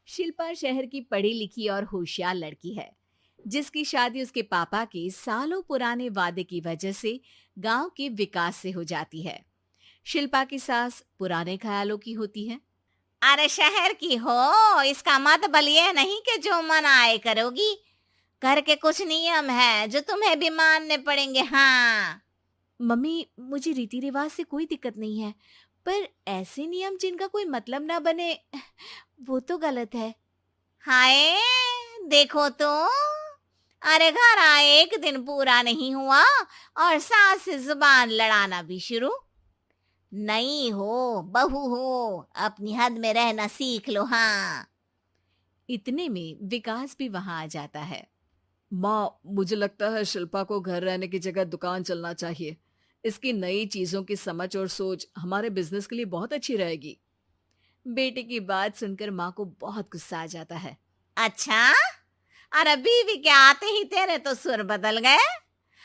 शिल्पा शहर की पढ़ी लिखी और होशियार लड़की है, जिसकी शादी उसके पापा के सालों पुराने वादे की वजह से गांव के विकास से हो जाती है। शिल्पा की सास पुराने ख्यालों की होती है। अरे शहर की हो, इसका मतलब ये नहीं कि जो मन आए करोगी। घर के कुछ नियम है जो तुम्हें भी मानने पड़ेंगे। हाँ। मम्मी, मुझे रीति रिवाज से कोई दिक्कत नहीं है, पर ऐसे नियम जिनका कोई मतलब ना बने, वो तो गलत है। हाय, देखो तो। अरे घर आए एक दिन पूरा नहीं हुआ और सास से जुबान लड़ाना भी शुरू। नहीं हो, बहू हो, अपनी हद में रहना सीख लो। हाँ। इतने में विकास भी वहां आ जाता है। माँ, मुझे लगता है शिल्पा को घर रहने की जगह दुकान चलना चाहिए। इसकी नई चीजों की समझ और सोच हमारे बिजनेस के लिए बहुत अच्छी रहेगी। बेटे की बात सुनकर माँ को बहुत गुस्सा आ जाता है। अच्छा, अरे बीवी के आते ही तेरे तो सुर बदल गए।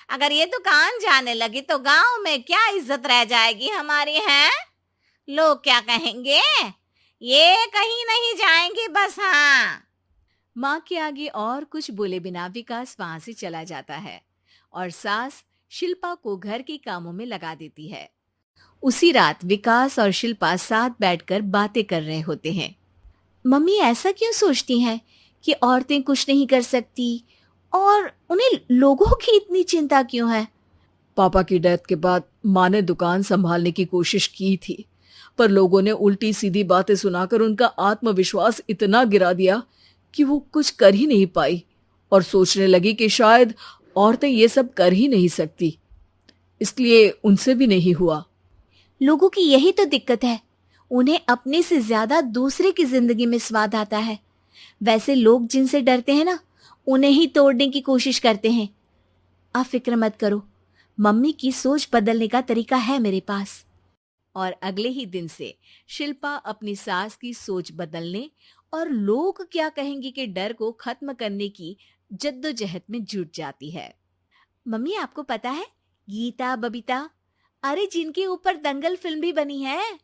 अगर ये दुकान जाने लगी तो गांव में क्या इज्जत रह जाएगी हमारी है? लोग क्या कहेंगे? ये कहीं नहीं जाएंगी बस। हाँ। माँ के आगे और कुछ बोले बिना विकास वहां से चला जाता है और सास शिल्पा को घर के कामों में लगा देती है। उसी रात विकास और शिल्पा साथ बैठकर बातें कर रहे होते हैं। मम्मी ऐसा क्यों सोचती हैं कि औरतें कुछ नहीं कर सकती, और उन्हें लोगों की इतनी चिंता क्यों है? पापा की डेथ के बाद माँ ने दुकान संभालने की कोशिश की थी, पर लोगों ने उल्टी सीधी बातें सुनाकर उनका आत्मविश्वास इतना गिरा दिया कि वो कुछ कर ही नहीं पाई और सोचने लगी कि शायद औरतें ये सब कर ही नहीं सकती। इसलिए उनसे भी नहीं हुआ। लोगों की यही तो दिक्कत है, उन्हें अपने से ज्यादा दूसरे की जिंदगी में स्वाद आता है। वैसे लोग जिनसे डरते हैं ना, उन्हें ही तोड़ने की कोशिश करते हैं। आप फिक्र मत करो, मम्मी की सोच बदलने का तरीका है मेरे पास। और अगले ही दिन से शिल्पा अपनी सास की सोच बदलने और लोग क्या कहेंगे के डर को खत्म करने की जद्दोजहद में जुट जाती है। मम्मी, आपको पता है, गीता बबीता, अरे जिनके ऊपर दंगल फिल्म भी बनी है,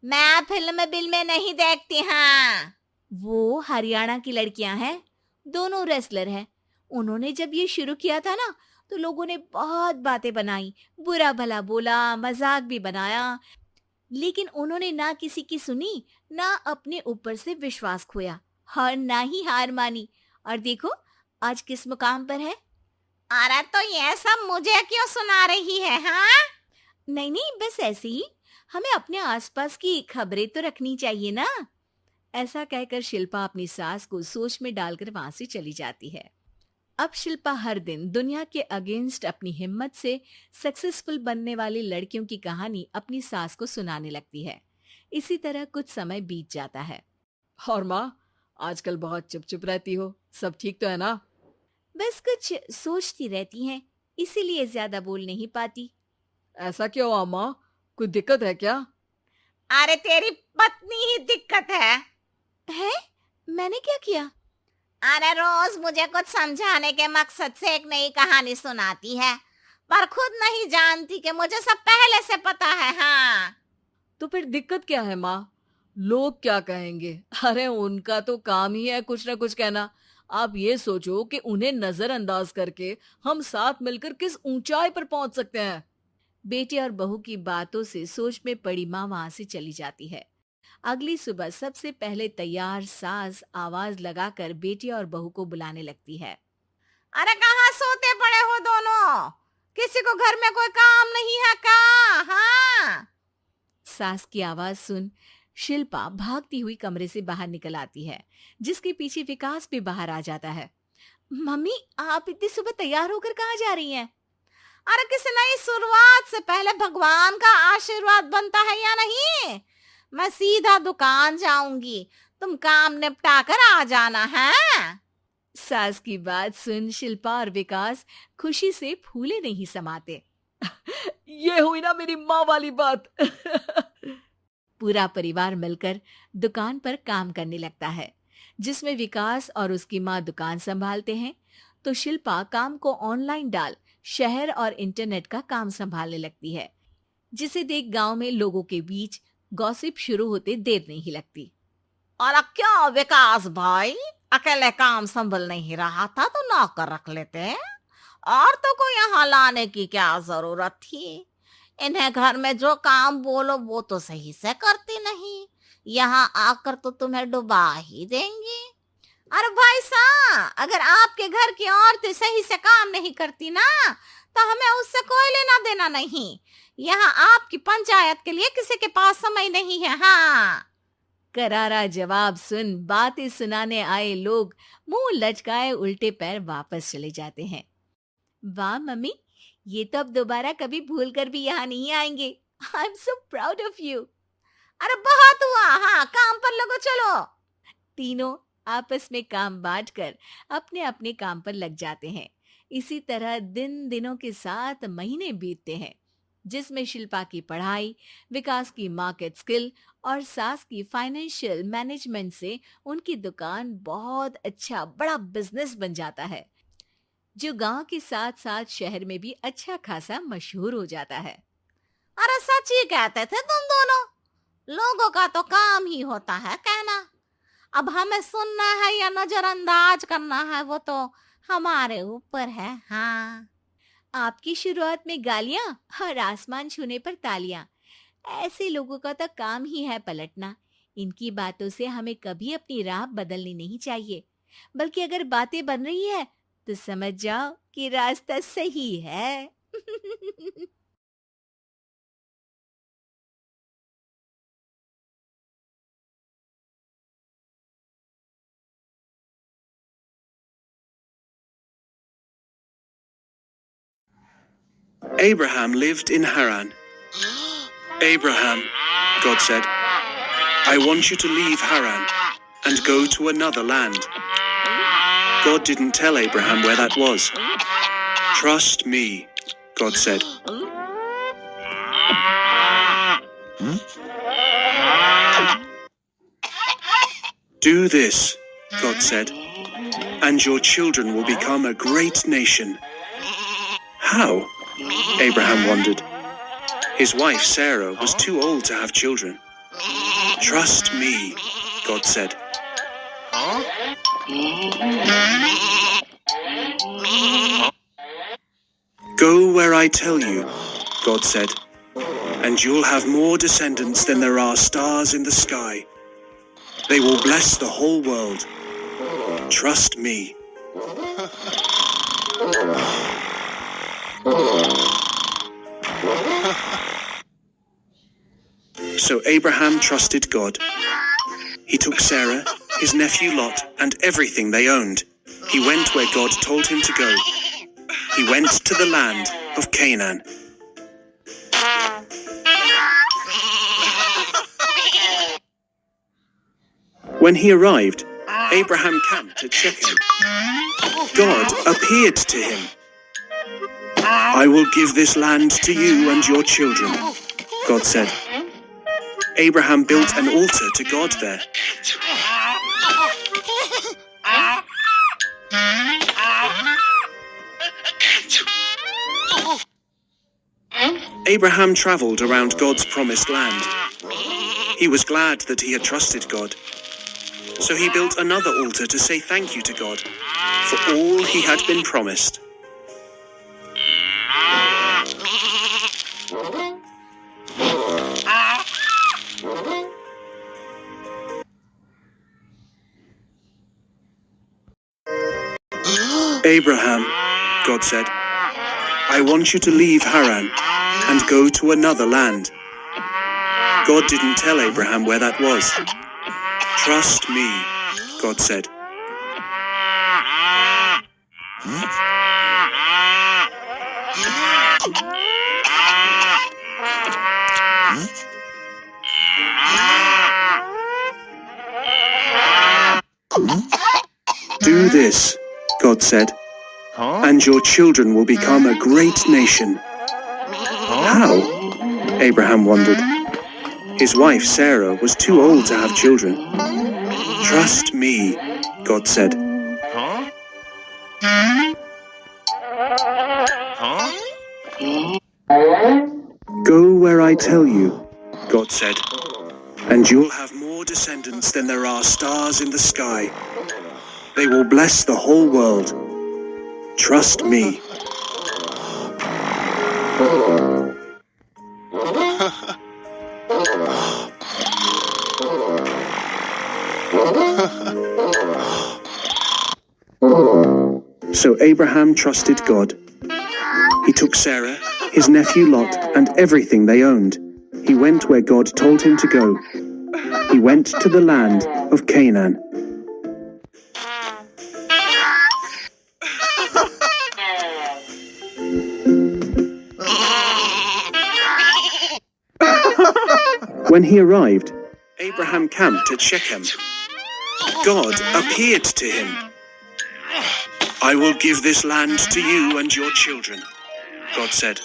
मैं फिल्म बिल में नहीं देखती। हाँ। वो हरियाणा की लड़कियां हैं। दोनों रेसलर हैं। उन्होंने जब ये शुरू किया था ना, तो लोगों ने बहुत बातें बनाई, बुरा भला बोला, मजाक भी बनाया, लेकिन उन्होंने ना किसी की सुनी, ना अपने ऊपर से विश्वास खोया और ना ही हार मानी। और देखो आज किस मुकाम पर है। अरे तो ये सब मुझे क्यों सुना रही है? हाँ। नहीं नहीं, बस ऐसे ही, हमें अपने आसपास की खबरें तो रखनी चाहिए ना। ऐसा कहकर शिल्पा अपनी सास को सोच में डालकर वहां से चली जाती है। अब शिल्पा हर दिन दुनिया के अगेंस्ट अपनी हिम्मत से सक्सेसफुल बनने वाली लड़कियों की कहानी अपनी सास को सुनाने लगती है। इसी तरह कुछ समय बीत जाता है। और माँ, आजकल बहुत चुप चुप रहती हो, सब ठीक तो है ना? बस कुछ सोचती रहती हैं, इसीलिए ज्यादा बोल नहीं पाती। ऐसा क्यों हुआ माँ? कोई दिक्कत है क्या? अरे तेरी पत्नी ही दिक्कत है। है? मैंने क्या किया? अरे रोज मुझे कुछ समझाने के मकसद से एक नई कहानी सुनाती है, पर खुद नहीं जानती कि मुझे सब पहले से पता है। हाँ। तो फिर दिक्कत क्या है माँ? लोग क्या कहेंगे? अरे उनका तो काम ही है कुछ ना कुछ कहना। आप ये सोचो कि उन्हें नजरअंदाज करके हम साथ मिलकर किस ऊंचाई पर पहुंच सकते हैं। बेटे और बहू की बातों से सोच में पड़ी माँ वहां से चली जाती है। अगली सुबह सबसे पहले तैयार सास आवाज लगाकर बेटे और बहू को बुलाने लगती है। अरे कहाँ सोते पड़े हो दोनों? किसी को घर में कोई काम नहीं है का? हाँ। सास की आवाज सुन शिल्पा भागती हुई कमरे से बाहर निकल आती है, जिसके पीछे विकास भी बाहर आ जाता है। मम्मी, आप इतनी सुबह तैयार होकर कहाँ जा रही हैं? अरे किसी नई शुरुआत से पहले भगवान का आशीर्वाद बनता है या नहीं? मैं सीधा दुकान जाऊंगी, तुम काम निपटा कर आ जाना है। सास की बात सुन शिल्पा और विकास खुशी से फूले नहीं समाते। ये हुई ना मेरी माँ वाली बात। पूरा परिवार मिलकर दुकान पर काम करने लगता है, जिसमें विकास और उसकी माँ दुकान संभालते हैं, तो शिल्पा काम को ऑनलाइन डाल शहर और इंटरनेट का काम संभालने लगती है, जिसे देख गांव में लोगों के बीच गॉसिप शुरू होते देर नहीं लगती। और क्या विकास भाई, अकेले काम संभल नहीं रहा था तो नौकर रख लेते, और तो को यहाँ लाने की क्या जरूरत थी। इन्हें घर में जो काम बोलो वो तो सही से करती नहीं, यहाँ आकर तो तुम्हें डुबा ही देंगी। अरे भाई साहब, अगर आपके घर की औरतें सही से काम नहीं करती ना तो हमें उससे कोई लेना देना नहीं। यहाँ आपकी पंचायत के लिए किसी के पास समय नहीं है। हाँ, करारा जवाब सुन बातें सुनाने आए लोग मुंह लचकाए उल्टे पैर वापस चले जाते हैं। वाह मम्मी, ये तो अब दोबारा कभी भूल कर भी यहाँ नहीं आएंगे। I am so proud of you. अरे बहुत हुआ, हाँ काम पर लगो चलो। तीनों आपस में काम बांटकर अपने अपने काम पर लग जाते हैं। इसी तरह दिन दिनों के साथ महीने बीतते हैं, जिसमें शिल्पा की पढ़ाई, विकास की मार्केट स्किल और सास की फाइनेंशियल मैनेजमेंट से उनकी दुकान बहुत अच्छा बड़ा बिजनेस बन जाता है, जो गांव के साथ साथ शहर में भी अच्छा खासा मशहूर हो जाता है। अरे सच ही कहते थे तुम दोनों, लोगों का तो काम ही होता है कहना। अब हमें सुनना है या नजरअंदाज करना है वो तो हमारे ऊपर है। हाँ, आपकी शुरुआत में गालियां और आसमान छूने पर तालियां, ऐसे लोगों का तो काम ही है पलटना। इनकी बातों से हमें कभी अपनी राह बदलनी नहीं चाहिए, बल्कि अगर बातें बन रही है तो समझ जाओ कि रास्ता सही है। Abraham lived in Haran. Abraham, God said, I want you to leave Haran and go to another land. God didn't tell Abraham where that was. Trust me, God said. Do this, God said, and your children will become a great nation. How? Abraham wondered. His wife Sarah was too old to have children. Trust me, God said. Go where I tell you, God said, and you'll have more descendants than there are stars in the sky. They will bless the whole world. Trust me. So Abraham trusted God. He took Sarah, his nephew Lot, and everything they owned. He went where God told him to go. He went to the land of Canaan. When he arrived, Abraham camped to Shechem. God appeared to him. I will give this land to you and your children, God said. Abraham built an altar to God there. Abraham traveled around God's promised land. He was glad that he had trusted God. So he built another altar to say thank you to God for all he had been promised. Abraham, God said, I want you to leave Haran and go to another land. God didn't tell Abraham where that was. Trust me, God said. Do this, God said, and your children will become a great nation. How? Abraham wondered. His wife Sarah was too old to have children. Trust me, God said. Go where I tell you, God said, and you'll have more more descendants than there are stars in the sky. They will bless the whole world. Trust me. So Abraham trusted God. He took Sarah, his nephew Lot, and everything they owned. He went where God told him to go. He went to the land of Canaan. When he arrived, Abraham camped at Shechem. God appeared to him. I will give this land to you and your children, God said.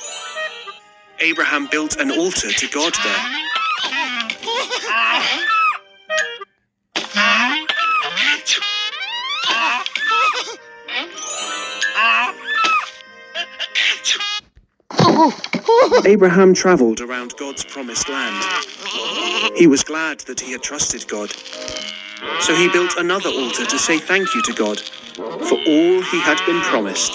Abraham built an altar to God there. Abraham traveled around God's promised land. He was glad that he had trusted God. So he built another altar to say thank you to God for all he had been promised.